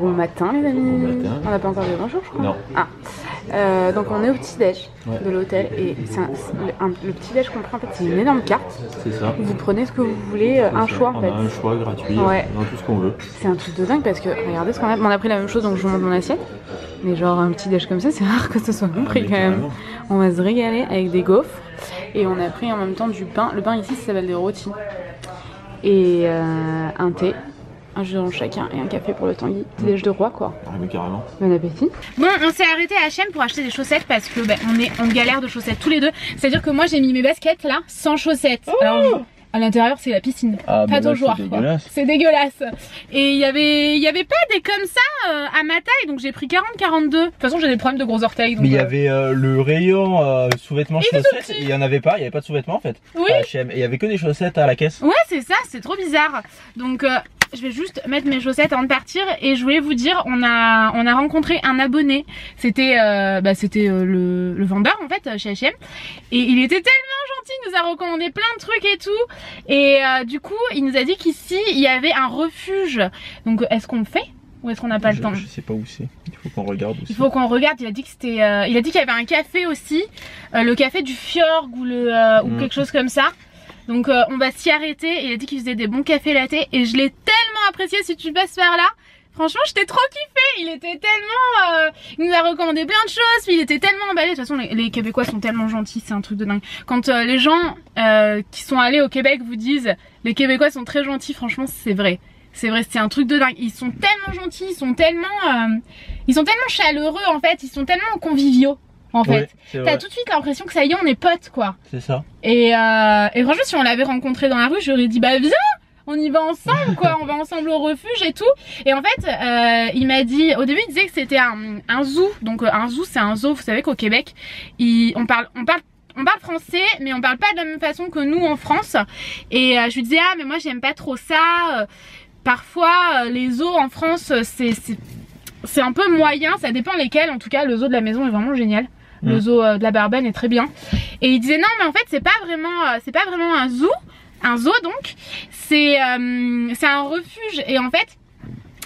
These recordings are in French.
Bon matin les amis. Bon matin. On n'a pas encore dit bonjour je crois. Non. Ah. Donc on est au petit-déj de l'hôtel et le petit-déj qu'on prend en fait c'est une énorme carte. C'est ça. Vous prenez ce que vous voulez, un choix en fait. On a un choix gratuit, ouais. On a tout ce qu'on veut. C'est un truc de dingue parce que regardez ce qu'on a. On a pris la même chose donc je vous montre mon assiette. Mais genre un petit-déj comme ça c'est rare que ce soit compris quand même. On va se régaler avec des gaufres. Et on a pris en même temps du pain. Le pain ici ça s'appelle des rôtis. Et un thé. Un jus d'orange chacun et un café pour le Tanguy. Petit déj de roi quoi. Ah mais carrément. Bon appétit. Bon on s'est arrêté à H&M pour acheter des chaussettes parce que on est en galère de chaussettes tous les deux. C'est à dire que moi j'ai mis mes baskets là sans chaussettes. Oh alors à l'intérieur c'est la piscine. Ah, pas ton joueur. C'est dégueulasse. Et il y avait pas des comme ça à ma taille donc j'ai pris 40-42. De toute façon j'ai des problèmes de gros orteils. Donc, mais il y avait le rayon sous-vêtements chaussettes et il y en avait pas. Il y avait pas de sous-vêtements en fait. Oui. À H&M et il y avait que des chaussettes à la caisse. Ouais c'est ça, c'est trop bizarre. Donc je vais juste mettre mes chaussettes avant de partir et je voulais vous dire on a rencontré un abonné. C'était le vendeur en fait chez H&M et il était tellement gentil, il nous a recommandé plein de trucs et tout et du coup il nous a dit qu'ici il y avait un refuge. Donc est-ce qu'on le fait ou est-ce qu'on n'a pas le temps? Je sais pas où c'est. Il faut qu'on regarde aussi. Il faut qu'on regarde. Il a dit que c'était il a dit qu'il y avait un café aussi, le café du Fjord ou ou quelque chose comme ça. Donc on va s'y arrêter. Il a dit qu'il faisait des bons cafés latte et je l'ai tellement apprécié. Si tu passes par là, franchement j'étais trop kiffée. Il était tellement il nous a recommandé plein de choses puis il était tellement emballé. De toute façon les Québécois sont tellement gentils, c'est un truc de dingue. Quand les gens qui sont allés au Québec vous disent les Québécois sont très gentils, franchement c'est vrai. C'est vrai, c'est un truc de dingue. Ils sont tellement gentils, ils sont tellement chaleureux en fait, ils sont tellement conviviaux. En fait, t'as tout de suite l'impression que ça y est, on est potes quoi. C'est ça. Et franchement, si on l'avait rencontré dans la rue, j'aurais dit bah viens, on y va ensemble quoi, on va ensemble au refuge et tout. Et en fait, il m'a dit, au début il disait que c'était un zoo. Donc un zoo c'est un zoo, vous savez qu'au Québec, on parle français mais on parle pas de la même façon que nous en France. Et je lui disais ah mais moi j'aime pas trop ça. Parfois les zoos en France c'est un peu moyen, ça dépend lesquels. En tout cas le zoo de la maison est vraiment génial. Le zoo de la Barbenne est très bien. Et il disait non mais en fait c'est pas vraiment un zoo donc c'est un refuge. Et en fait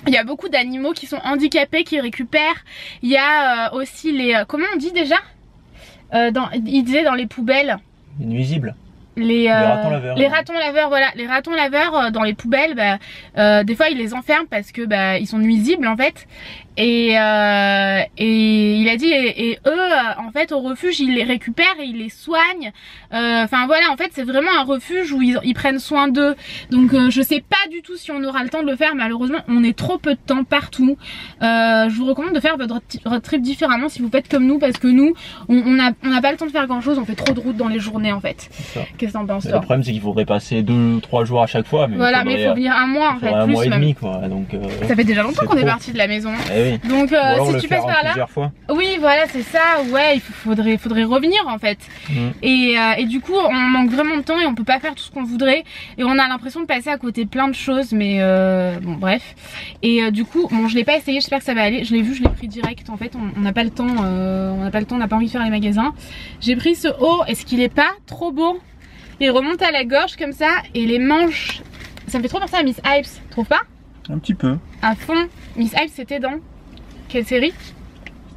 il y a beaucoup d'animaux qui sont handicapés qui récupèrent. Il y a aussi les comment on dit déjà il disait dans les poubelles les nuisibles. Les ratons laveurs. Les ratons laveurs, voilà. Les ratons laveurs dans les poubelles, des fois ils les enferment parce que ils sont nuisibles en fait. Et il a dit et eux en fait au refuge ils les récupèrent et ils les soignent. Enfin voilà, en fait c'est vraiment un refuge où ils prennent soin d'eux. Donc je sais pas du tout si on aura le temps de le faire, malheureusement on est trop peu de temps partout. Je vous recommande de faire votre road trip différemment si vous faites comme nous, parce que nous on n'a pas le temps de faire grand chose, on fait trop de route dans les journées en fait. Qu'est-ce que t'en penses toi? Le problème c'est qu'il faudrait passer 2-3 jours à chaque fois. Mais voilà, mais il faut venir un mois en fait. Un mois et demi même. Quoi. Donc, ça fait déjà longtemps qu'on est parti de la maison. Eh oui. Donc si tu passes par là, oui voilà c'est ça, ouais il faudrait revenir en fait. Et du coup on manque vraiment de temps et on peut pas faire tout ce qu'on voudrait et on a l'impression de passer à côté plein de choses, mais bon bref. Et du coup bon je l'ai pas essayé, j'espère que ça va aller. Je l'ai vu, je l'ai pris direct en fait, on n'a pas le temps, on n'a pas envie de faire les magasins. J'ai pris ce haut, est-ce qu'il est pas trop beau? Il remonte à la gorge comme ça et les manches, ça me fait trop penser à Miss Hypes, trouve pas? Un petit peu. À fond. Miss Hypes c'était dans quelle série?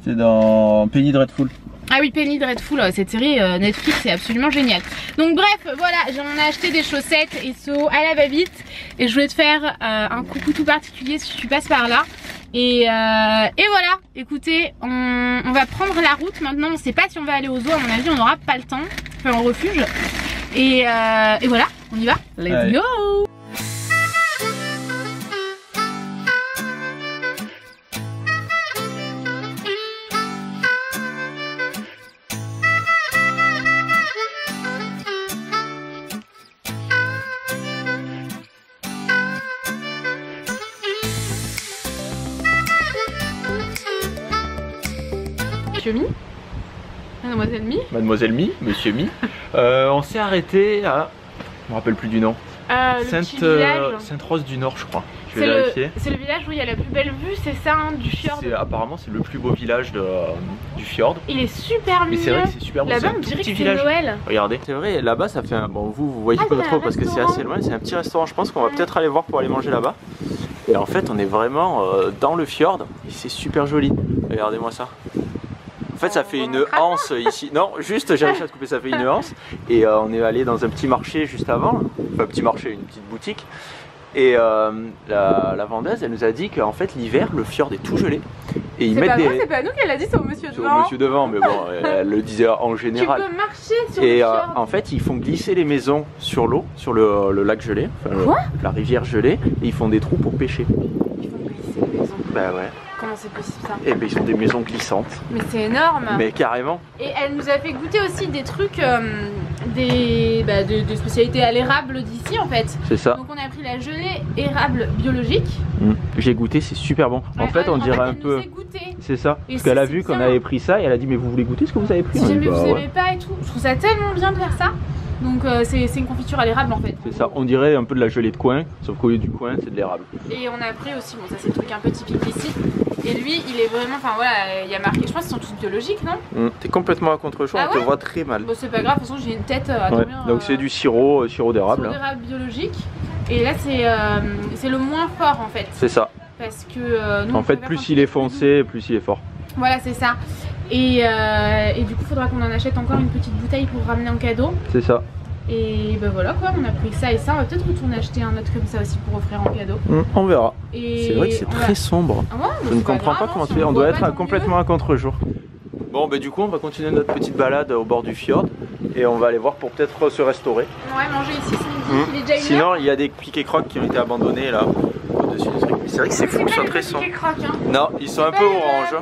C'était dans Penny Dreadful. Ah oui, Penny Dreadful, cette série Netflix est absolument géniale. Donc bref, voilà, j'en ai acheté des chaussettes et ce haut à la va-vite. Et je voulais te faire un coucou tout particulier si tu passes par là. Et voilà, écoutez, on va prendre la route maintenant. On sait pas si on va aller au zoo, à mon avis on n'aura pas le temps. Enfin en refuge. Et voilà, on y va. Let's go. Monsieur Mi, Mademoiselle Mi, Mademoiselle Mi, Monsieur Mi. On s'est arrêté à, je me rappelle plus du nom. Sainte-Rose du Nord, je crois. Je vais vérifier. C'est le village où il y a la plus belle vue, c'est ça, hein, du fjord. Apparemment, c'est le plus beau village du fjord. Il est super mignon. Mais c'est vrai que c'est super beau. Là-bas, on dirait que c'est Noël. Regardez, c'est vrai, là-bas, ça fait un. Bon, vous voyez pas trop parce que c'est assez loin. C'est un petit restaurant, je pense qu'on va peut-être aller voir pour aller manger là-bas. Et en fait, on est vraiment dans le fjord et c'est super joli. Regardez-moi ça. En fait, ça fait une anse ici. Non, juste, j'ai réussi à te couper, ça fait une anse. Et on est allé dans un petit marché juste avant. Enfin, un petit marché, une petite boutique. Et la vendeuse, elle nous a dit qu'en fait, l'hiver, le fjord est tout gelé. Et ils mettent C'est pas nous qu'elle a dit, c'est au monsieur devant. C'est au monsieur devant, mais bon, elle le disait en général. Tu peux marcher sur le fjord. En fait, ils font glisser les maisons sur l'eau, sur le lac gelé, enfin, la rivière gelée, et ils font des trous pour pêcher. Ils font glisser les maisons. Bah ouais. Comment c'est possible ça? Et ben ils ont des maisons glissantes. Mais c'est énorme. Mais carrément. Et elle nous a fait goûter aussi des trucs, des spécialités à l'érable d'ici en fait. C'est ça. Donc on a pris la gelée érable biologique. J'ai goûté, c'est super bon. Ouais, en fait, on dirait un peu. C'est ça. Et parce qu'elle a vu qu'on avait pris ça et elle a dit mais vous voulez goûter ce que vous avez pris? Si jamais vous aimez pas et tout. Je trouve ça tellement bien de faire ça. Donc c'est une confiture à l'érable en fait. C'est ça, on dirait un peu de la gelée de coin, sauf qu'au lieu du coin c'est de l'érable. Et on a pris aussi, bon ça c'est le truc un peu typique ici. Et lui il est vraiment, enfin voilà, il y a marqué, je pense qu'ils sont tous biologiques non? T'es complètement à contre-champ, on te voit très mal. Bon c'est pas grave, de toute façon j'ai une tête à dormir. Donc c'est du sirop d'érable. Sirop d'érable biologique. Et là c'est le moins fort en fait. C'est ça. Parce que nous, en fait plus il est foncé, plus il est fort. Voilà c'est ça. Et du coup il faudra qu'on en achète encore une petite bouteille pour ramener en cadeau. C'est ça. Et ben voilà quoi, on a pris ça et ça, on va peut-être retourner acheter un autre comme ça aussi pour offrir en cadeau. On verra. C'est vrai que c'est très sombre. Ah ouais, je ne comprends pas comment tu fais, on doit être complètement à contre-jour. Bon bah du coup on va continuer notre petite balade au bord du fjord et on va aller voir pour peut-être se restaurer. Ouais, manger ici ce midi, il est déjà une Sinon heure. il y a des piquets crocs qui ont été abandonnés là au-dessus du truc. C'est vrai que c'est fou, ils sont très sombres. Hein. Non, ils sont un peu orange.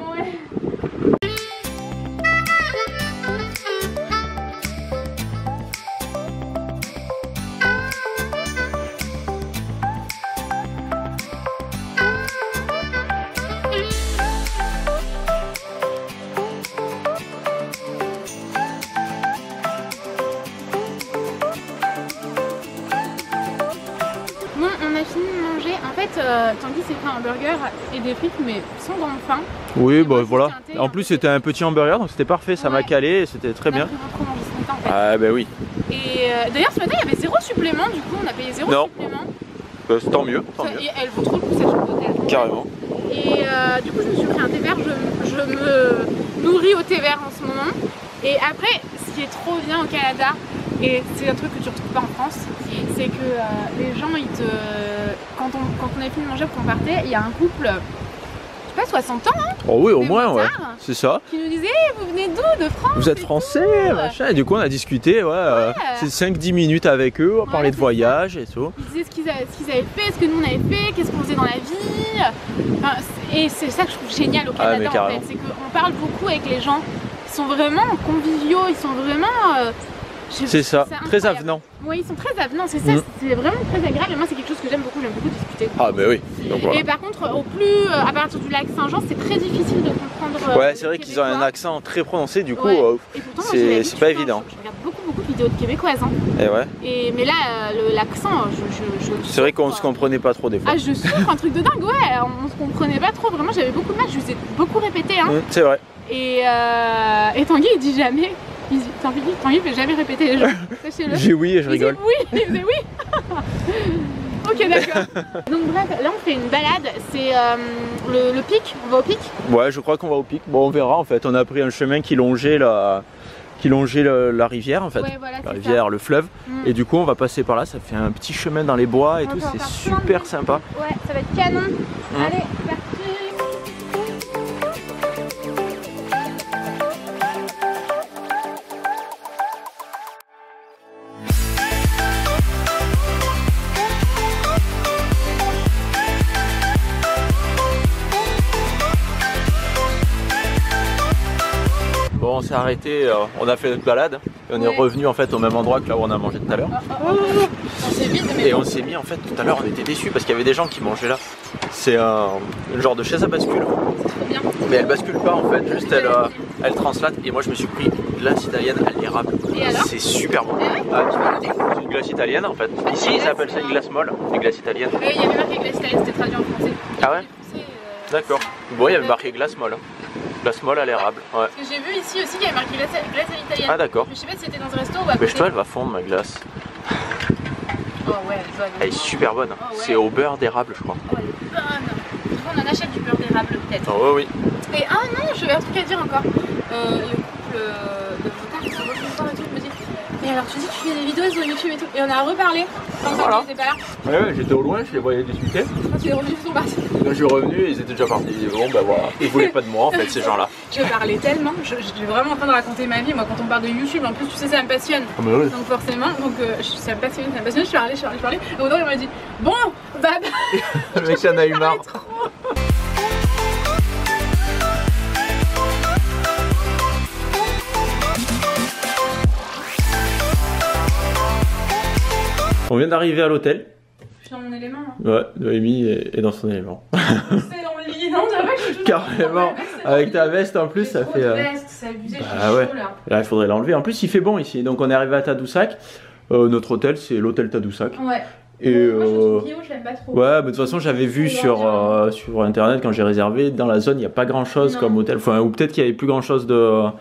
Bon, on a fini de manger. En fait, Tanguy s'est fait un burger et des frites, mais sans grande faim. Oui, bah voilà. En plus, c'était un petit hamburger, donc c'était parfait. Ça m'a calé, c'était très bien. On a trop mangé ce matin, en fait. Ah, bah oui. Et d'ailleurs, ce matin, il y avait 0 supplément. Du coup, on a payé 0 supplément. Tant mieux. Et elle vaut trop le coup, cette chambre d'hôtel. Carrément. Et du coup, je me suis pris un thé vert. Je me nourris au thé vert en ce moment. Et après, ce qui est trop bien au Canada, et c'est un truc que tu retrouves pas en France, c'est que les gens, quand on avait fini de manger pour qu'on partait, il y a un couple, je sais pas, 60 ans, hein, oh oui, au moins, ouais. C'est ça. Qui nous disait, vous venez d'où? De France? Vous êtes français, machin. Et du coup, on a discuté, c'est 5-10 minutes avec eux, on parlait de voyage et tout. Ils disaient ce qu'ils avaient fait, ce que nous on avait fait, qu'est-ce qu'on faisait dans la vie. Enfin, et c'est ça que je trouve génial au Canada en fait, c'est qu'on parle beaucoup avec les gens. Ils sont vraiment conviviaux, ils sont vraiment... c'est ça, très avenants. Oui, ils sont très avenants, c'est ça, c'est vraiment très agréable. Et moi, c'est quelque chose que j'aime beaucoup discuter. Ah, mais oui. Donc, voilà. Et par contre, à partir du lac Saint-Jean, c'est très difficile de comprendre. Ouais, c'est vrai qu'ils ont un accent très prononcé, du coup, c'est pas évident. Je regarde beaucoup de vidéos de québécoises. Hein. Et ouais. Mais là, l'accent, c'est vrai qu'on se comprenait pas trop des fois. Ah, je souffre, un truc de dingue, ouais, on se comprenait pas trop. Vraiment, j'avais beaucoup de mal, je vous ai beaucoup répété. Hein. C'est vrai. Et Tanguy, il dit jamais. Tanguy fait jamais répéter les gens. Sachez-le. J'ai oui et je rigole. Il disait oui. Ok, d'accord. Donc bref, là on fait une balade, c'est le pic, on va au pic. Ouais, je crois qu'on va au pic. Bon, on verra en fait, on a pris un chemin qui longeait la rivière en fait, voilà, la rivière, le fleuve. Et du coup on va passer par là, ça fait un petit chemin dans les bois et tout, c'est super sympa. Ouais, ça va être canon. Allez, c'est parti. Bon, on s'est arrêté, on a fait notre balade et on est revenu en fait au même endroit que là où on a mangé tout à l'heure. On s'est vide, mais... Et on s'est mis en fait tout à l'heure, on était déçus parce qu'il y avait des gens qui mangeaient là. C'est un genre de chaise à bascule. C'est trop bien. Mais elle bascule pas en fait, juste elle translate. Et moi je me suis pris une glace italienne à l'érable. C'est super bon. C'est une glace italienne en fait. Ici ils appellent ça une glace molle, une glace italienne. Oui, il y avait marqué glace italienne, c'était traduit en français. Ah ouais? D'accord. Bon, il y avait marqué glace molle. Glace molle à l'érable. Ouais. Parce que j'ai vu ici aussi qu'il y avait marqué glace à l'italienne. Ah d'accord. Mais je sais pas si c'était dans un resto ou à côté. Mais je toi elle va fondre ma glace. Oh ouais, elle est super bonne. Oh, ouais. C'est au beurre d'érable je crois. Oh, le beurre on en achète du beurre d'érable peut-être. Oh oui. Et ah non, j'avais un truc à dire encore. Le couple de Votin, qui me dit mais alors tu dis que tu fais des vidéos sur YouTube et tout. Et on a reparlé quand Voilà. ils étaient pas là. Ouais, j'étais au loin, je les voyais discuter. Quand ils sont partis. Quand je suis revenu, ils étaient déjà partis. Bon, bah voilà. Ils voulaient pas de moi en fait, ces gens-là. Je parlais tellement, je suis vraiment en train de raconter ma vie. Moi, quand on parle de YouTube, en plus, tu sais, ça me passionne. Ah, bah oui. Donc, forcément, ça me passionne. Je parlais. Et au bout, il m'a dit bon, bah. Le mec, il en a eu marre. On vient d'arriver à l'hôtel. Je suis dans mon élément. Hein. Ouais, Noémie est dans son élément. C'est dans le lit, non, t'as pas que je suis toujours Carrément, avec ta veste en plus, ça fait. C'est abusé, Bah ouais. Là, il faudrait l'enlever. En plus, il fait bon ici. Donc, on est arrivé à Tadoussac. Notre hôtel, c'est l'hôtel Tadoussac. Ouais. Et moi, je trouve Guillaume, je l'aime pas trop. ouais, mais de toute façon, j'avais vu sur internet quand j'ai réservé, dans la zone, il n'y a pas grand chose comme hôtel. Enfin, ou peut-être qu'il y avait plus grand chose de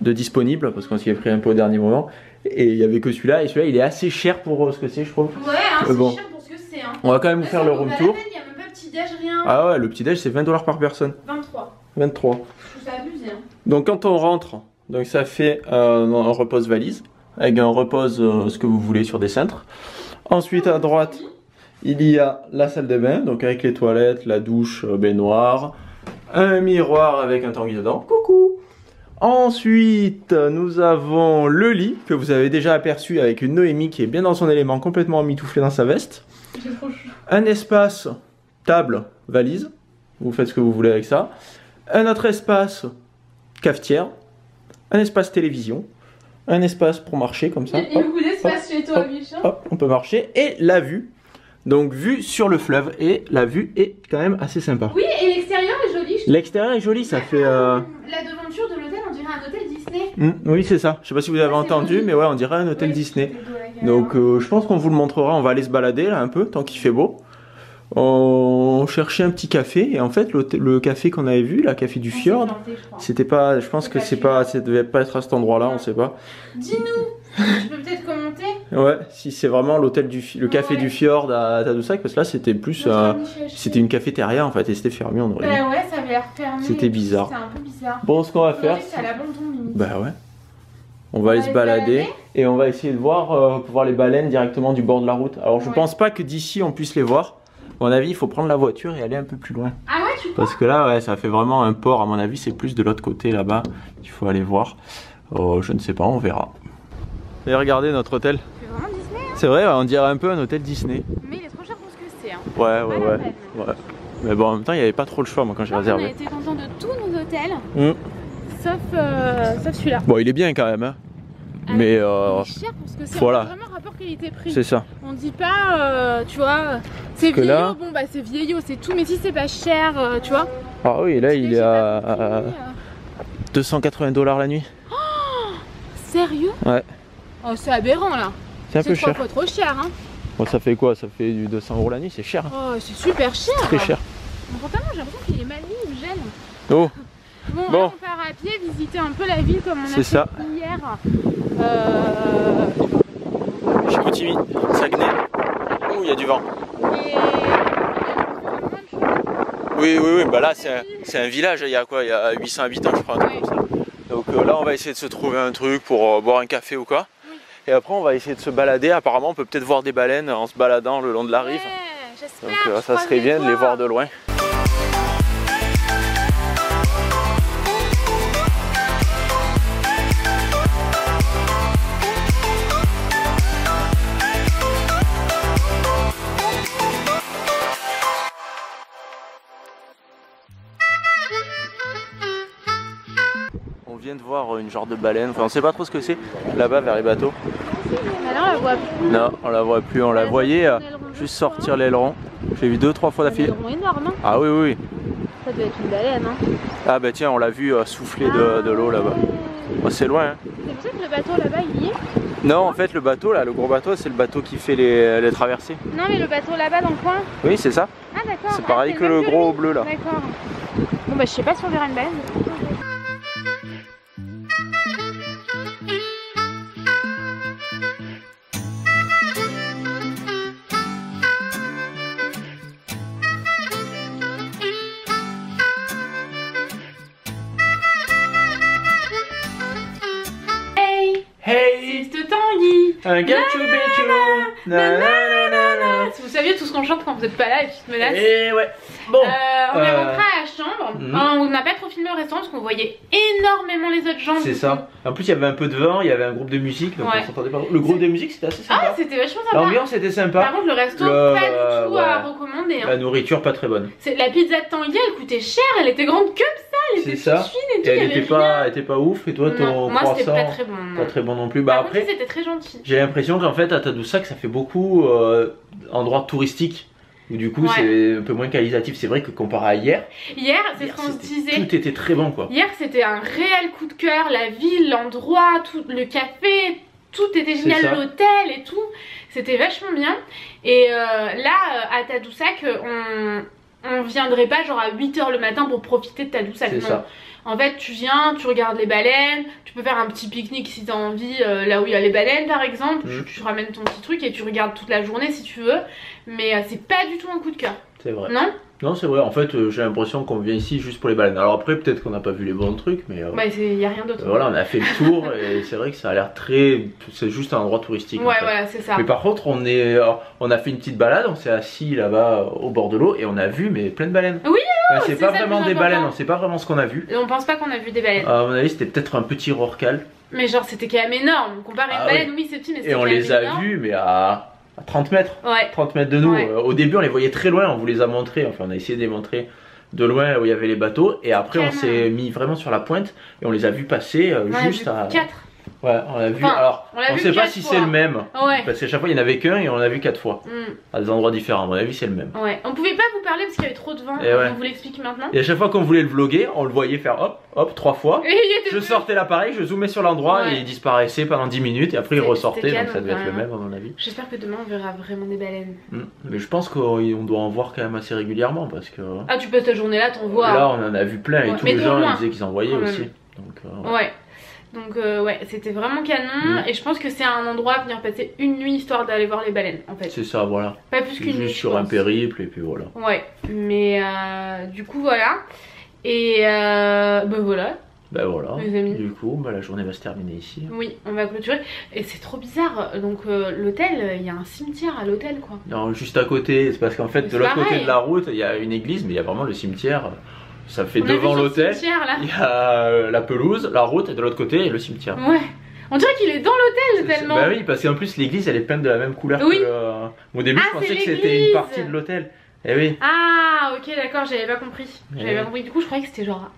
disponible parce qu'on s'y est pris un peu au dernier moment. Et il y avait que celui-là. Et celui-là, il est assez cher pour ce que c'est, je trouve. Ouais, hein, c'est bon. cher pour ce que c'est. Hein. On va quand même vous faire le room tour. Il n'y a même pas petit-déj, rien. Ah ouais, le petit-déj, c'est 20$ par personne. 23. 23. Je trouve ça abusé. Hein. Donc, quand on rentre, donc ça fait un repose-valise. Avec un repose ce que vous voulez sur des cintres. Ensuite, à droite, il y a la salle de bain, donc avec les toilettes, la douche, baignoire, un miroir avec un tanguy dedans. Coucou! Ensuite, nous avons le lit que vous avez déjà aperçu avec une Noémie qui est bien dans son élément, complètement emmitouflée dans sa veste. J'ai trop chaud. Un espace table, valise. Vous faites ce que vous voulez avec ça. Un autre espace cafetière. Un espace télévision. Un espace pour marcher comme ça. Il y a beaucoup d'espace chez toi, Michel. Hop, on peut marcher. Et la vue. Donc vue sur le fleuve. Et la vue est quand même assez sympa. Oui, et l'extérieur est joli. L'extérieur est joli, ça fait... La devanture de l'hôtel, on dirait un hôtel Disney. Oui, c'est ça. Je sais pas si vous avez entendu, mais ouais, on dirait un hôtel Disney. Donc je pense qu'on vous le montrera. On va aller se balader là un peu, tant qu'il fait beau. On cherchait un petit café et en fait le café qu'on avait vu, la café du fjord, c'était pas, je pense que c'est pas, ça devait pas être à cet endroit-là, on sait pas. Dis-nous, tu peux peut-être commenter. Ouais, si c'est vraiment l'hôtel le café du fjord à Tadoussac, parce que là c'était plus, c'était une cafétéria en fait et c'était fermé, on aurait dit. Bah ouais, ça avait l'air fermé. C'était bizarre. C'était un peu bizarre. Bon, ce qu'on va faire, C'est à l'abandon limite. bah ouais, on va aller se balader et on va essayer de voir, pour voir les baleines directement du bord de la route. Alors je pense pas que d'ici on puisse les voir. À mon avis, il faut prendre la voiture et aller un peu plus loin. Ah ouais, tu crois? Parce que là, ouais, ça fait vraiment un port. À mon avis, c'est plus de l'autre côté là-bas. Il faut aller voir. Oh, je ne sais pas, on verra. Et regardez notre hôtel. C'est vraiment Disney, hein? C'est vrai, on dirait un peu un hôtel Disney. Mais il est trop cher pour ce que c'est. Hein. Ouais. Mais bon, en même temps, il n'y avait pas trop le choix, moi, quand j'ai réservé. On a été content de tous nos hôtels, sauf celui-là. Bon, il est bien quand même, hein. Mais il est cher pour ce que c'est. voilà. Vraiment rapport qualité-prix. C'est ça. On dit pas, tu vois, c'est vieillot, là... bon bah c'est vieillot, c'est tout, mais si c'est pas cher, tu vois. Ah oui, là il est à 280$ la nuit. Oh, sérieux? Ouais. Oh, c'est aberrant là. C'est un peu cher. C'est 3 fois trop cher, hein. Bon, ça fait quoi? Ça fait du 200€ la nuit, c'est cher. Oh, c'est super cher. Très cher. Pourtant, j'ai l'impression qu'il est mal mis, il me gêne. Oh. Bon, on part à pied, visiter un peu la ville comme on a fait hier. Chez Coutimi, Saguenay. Oh, il y a du vent. Oui, bah là c'est un village, il y a quoi? Il y a 800 habitants, je crois, un truc comme ça. Donc là, on va essayer de se trouver un truc pour boire un café ou quoi. Et après, on va essayer de se balader. Apparemment, on peut peut-être voir des baleines en se baladant le long de la rive. Donc ça serait bien de les voir de loin. On vient de voir une genre de baleine, enfin on sait pas trop ce que c'est, là-bas vers les bateaux. Alors, on la voit plus. Non, on la voit plus, on la voyait juste sortir l'aileron. J'ai vu 2-3 fois d'affilée. C'est énorme, hein. Ah oui. Ça doit être une baleine, hein. Ah bah tiens, on l'a vu souffler de l'eau là-bas. Oh, c'est loin, hein. C'est pour ça que le bateau là-bas il y est? Non, en fait le bateau là, le gros bateau, c'est le bateau qui fait les traversées. Non mais le bateau là-bas dans le coin? Oui, c'est ça. Ah d'accord. C'est pareil que le gros bleu là. D'accord. Bon bah je sais pas si on verra une baleine. Un gâteau béchou. Si vous saviez tout ce qu'on chante quand vous êtes pas là et petites menaces. Et ouais. Bon. On est rentré à la chambre. On n'a pas trop filmé au restaurant parce qu'on voyait énormément les autres gens. C'est ça. En plus, il y avait un peu de vent, il y avait un groupe de musique, donc on s'entendait pas. Le groupe de musique, c'était assez sympa. Ah, c'était vachement sympa. L'ambiance était sympa. Par contre, le resto, pas du tout à recommander. Hein. La nourriture, pas très bonne. La pizza de Tanguy, elle coûtait cher, elle était grande comme ça, elle était toute fine et tout. Et elle était pas ouf, et toi, ton moi, croissant, c'était pas très bon. Pas très bon non plus. Bah, après, c'était très gentil. J'ai l'impression qu'en fait, à Tadoussac, ça fait beaucoup endroits touristiques. Où du coup c'est un peu moins qualitatif. C'est vrai que comparé à hier, c'est ce qu'on se disait. Tout était très bon quoi. Hier c'était un réel coup de cœur, la ville, l'endroit, tout le café, tout était génial, l'hôtel et tout. C'était vachement bien. Et là à Tadoussac, on viendrait pas genre à 8 h le matin pour profiter de Tadoussac. C'est ça. En fait, tu viens, tu regardes les baleines, tu peux faire un petit pique-nique si tu as envie, là où il y a les baleines par exemple. Tu ramènes ton petit truc et tu regardes toute la journée si tu veux. Mais c'est pas du tout un coup de cœur. C'est vrai. Non ? Non, c'est vrai. En fait, j'ai l'impression qu'on vient ici juste pour les baleines. Alors après, peut-être qu'on n'a pas vu les bons trucs, mais. Il y a rien d'autre. Voilà, on a fait le tour et c'est vrai que ça a l'air très. C'est juste un endroit touristique. Ouais, voilà, c'est ça. Mais par contre, on a fait une petite balade, on s'est assis là-bas au bord de l'eau et on a vu plein de baleines. Oui. C'est pas vraiment des baleines, on sait pas vraiment ce qu'on a vu. On pense pas qu'on a vu des baleines. À mon avis, c'était peut-être un petit rorqual. Mais genre, c'était quand même énorme. Comparé à une baleine, oui, c'est petit, mais c'était quand même énorme. Et on les a vus, mais à 30 mètres. Ouais. 30 mètres de nous. Au début, on les voyait très loin, on vous les a montrés. Enfin, on a essayé de les montrer de loin où il y avait les bateaux. Et après, on s'est mis vraiment sur la pointe et on les a vus passer juste à. 4. Ouais, on l'a vu. Alors, on sait pas si c'est le même. Ouais. Parce qu'à chaque fois, il n'y en avait qu'un et on l'a vu 4 fois. À des endroits différents. À mon avis, c'est le même. Ouais. On pouvait pas vous parler parce qu'il y avait trop de vent. On vous l'explique maintenant. Et à chaque fois qu'on voulait le vlogger, on le voyait faire hop, hop, 3 fois. Je sortais l'appareil, je zoomais sur l'endroit et il disparaissait pendant 10 minutes et après il ressortait. Donc ça devait être le même, à mon avis. J'espère que demain on verra vraiment des baleines. Mais je pense qu'on doit en voir quand même assez régulièrement parce que. Ah, tu passes ta journée là, t'en vois. Là, on en a vu plein et tous les gens ils disaient qu'ils en voyaient aussi. Donc, ouais. Donc c'était vraiment canon et je pense que c'est un endroit à venir passer une nuit histoire d'aller voir les baleines en fait. C'est ça, voilà. Pas plus qu'une nuit. Juste sur un périple et puis voilà. Ouais, mais du coup voilà. Et voilà. Ben voilà, les amis. Du coup la journée va se terminer ici. Oui, on va clôturer. Et c'est trop bizarre, donc l'hôtel, il y a un cimetière à l'hôtel quoi. Non, juste à côté, c'est parce qu'en fait de l'autre côté de la route il y a une église mais il y a vraiment le cimetière. Ça fait devant l'hôtel, il y a la pelouse, la route et de l'autre côté le cimetière. Ouais, on dirait qu'il est dans l'hôtel tellement. Bah oui, parce qu'en plus l'église elle est peinte de la même couleur que au début je pensais que c'était une partie de l'hôtel. Eh oui. Ah ok d'accord, j'avais pas compris. J'avais pas compris, du coup je croyais que c'était genre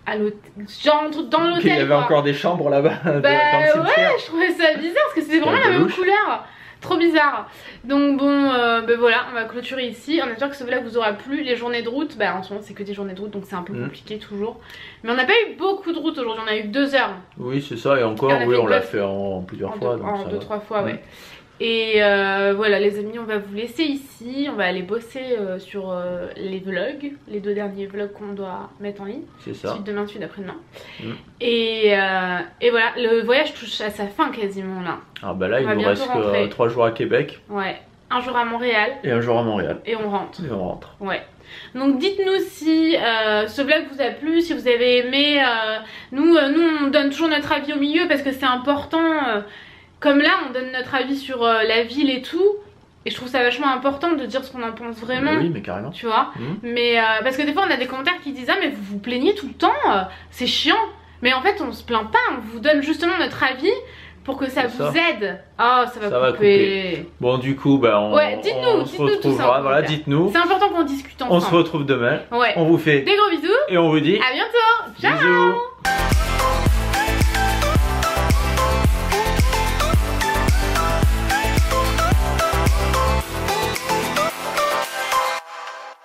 à l'hôtel, genre dans l'hôtel. Il y avait encore des chambres là-bas dans le cimetière. Ouais, je trouvais ça bizarre parce que c'était vraiment la même couleur. Trop bizarre. Donc bon, voilà, on va clôturer ici. On espère que ce vlog vous aura plu. Les journées de route, en ce moment c'est que des journées de route, donc c'est un peu compliqué toujours. Mais on n'a pas eu beaucoup de route aujourd'hui, on a eu 2 heures. Oui c'est ça, et encore on l'a fait en plusieurs fois. En 2-3 fois, ouais. Et voilà les amis, on va vous laisser ici. On va aller bosser sur les vlogs, les 2 derniers vlogs qu'on doit mettre en ligne. C'est ça. Suite demain, suite après-demain. Et voilà, le voyage touche à sa fin quasiment là. Ah bah là il nous reste que 3 jours à Québec. Ouais, un jour à Montréal. Et un jour à Montréal. Et on rentre. Et on rentre. Ouais. Donc dites-nous si ce vlog vous a plu, si vous avez aimé. Nous on donne toujours notre avis au milieu parce que c'est important. Comme là on donne notre avis sur la ville et tout. Et je trouve ça vachement important de dire ce qu'on en pense vraiment. Oui mais carrément. Tu vois. Mais parce que des fois on a des commentaires qui disent ah mais vous vous plaignez tout le temps, c'est chiant. Mais en fait on se plaint pas, on vous donne justement notre avis pour que ça vous aide. Oh ça va couper. Bon du coup dites-nous tout ça. Voilà, dites-nous. C'est important qu'on discute ensemble. On se retrouve demain. Ouais. On vous fait des gros bisous. Et on vous dit à bientôt. Ciao. Bisous.